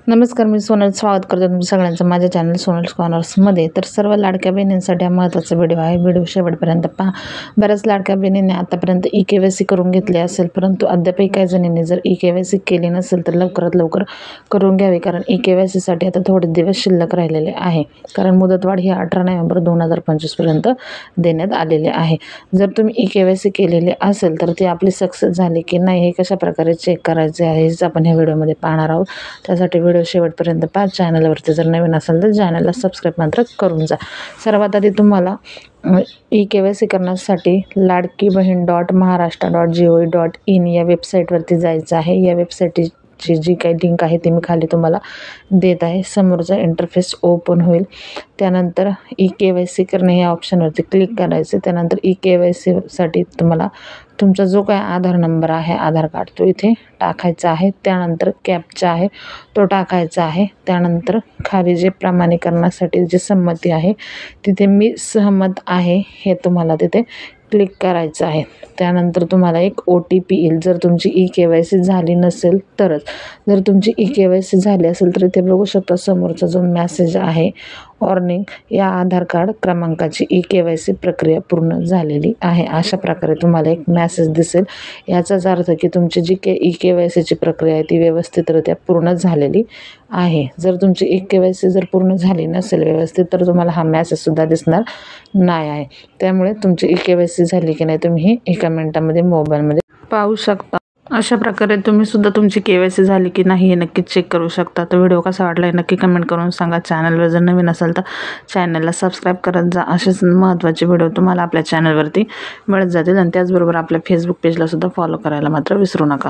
नमस्कार, मी सोनल स्वागत करते तुमचं सगळ्यांचं माझ्या चॅनल सोनल्स कॉर्नर्समध्ये। तर सर्व लाडक्या बहिणींसाठी हा महत्त्वाचा व्हिडिओ आहे। व्हिडिओ शेवटपर्यंत पहा। बऱ्याच लाडक्या बहिणींनी आतापर्यंत ई-के-वाय-सी करून घेतली असेल, परंतु अद्यापही काही जणींनी जर ई-के-वाय-सी केली नसेल तर लवकरात लवकर करून घ्यावी, कारण ई-के-वाय-सीसाठी आता थोडे दिवस शिल्लक राहिलेले आहे। कारण मुदतवाढ ही 18 नोव्हेंबर 2025 पर्यंत देण्यात आलेली आहे। जर तुम्ही ई-के-वाय-सी केलेली असेल तर ती आपली सक्सेस झाली की नाही हे कशा प्रकारे चेक करायचे आहे हेच आपण ह्या व्हिडिओमध्ये पाहणार आहोत। त्यासाठी व्हिडिओ शेवटपर्यंत पहा। चॅनलवरती जर नवीन असेल तर चॅनलला सबस्क्राईब मात्र करून जा। सर्वात आधी तुम्हाला ई-के-वाय-सी करण्यासाठी ladkibahn.maharashtra.gov.in या वेबसाईटवरती जायचं आहे। या वेबसाईटची जी काही लिंक आहे ती मी खाली तुम्हाला देत आहे। समोरचा इंटरफेस ओपन होईल। त्यानंतर ई-के-वाय-सी करणे या ऑप्शनवरती क्लिक करायचे। त्यानंतर ई-के-वाय-सीसाठी तुम्हाला तुमचा जो काय आधार नंबर आहे, आधार कार्ड, तो इथे टाकायचा आहे। त्यानंतर कॅप्चा आहे तो टाकायचा आहे। त्यानंतर खाली जे प्रमाणीकरणासाठी जी संमती आहे तिथे मी सहमत आहे हे तुम्हाला तिथे क्लिक करायचं आहे। त्यानंतर तुम्हाला एक OTP येईल जर तुमची ई-के-वाय-सी झाली नसेल तरच। जर तुमची ई-के-वाय-सी झाली असेल तर इथे बघू शकता समोरचा जो मेसेज आहे, वॉर्निंग, या आधार कार्ड क्रमांकाची ई-के-वाय-सी प्रक्रिया पूर्ण झालेली आहे, अशा प्रकारे तुम्हाला एक मेसेज दिसेल। याचाच अर्थ की तुमची जी ई-के-वाय-सीची प्रक्रिया आहे ती व्यवस्थितरित्या पूर्ण झालेली आहे। जर तुमची ई-के-वाय-सी जर पूर्ण झाली नसेल व्यवस्थित तर तुम्हाला हा मेसेजसुद्धा दिसणार नाही आहे। त्यामुळे तुमची ई-के-वाय-सी झाली की नाही तुम्ही हे एका मिनिटामध्ये मोबाईलमध्ये पाहू शकता। अशा प्रकारे तुम्ही सुद्धा तुमची के-वाय-सी झाली की नाही हे नक्कीच चेक करू शकता। तर व्हिडिओ कसा वाटला हे नक्की कमेंट करून सांगा। चॅनलवर जर नवीन असाल तर चॅनलला सबस्क्राईब करत जा। असेच महत्त्वाचे व्हिडिओ तुम्हाला आपल्या चॅनलवरती मिळत जातील आणि त्याचबरोबर आपल्या फेसबुक पेजला सुद्धा फॉलो करायला मात्र विसरू नका।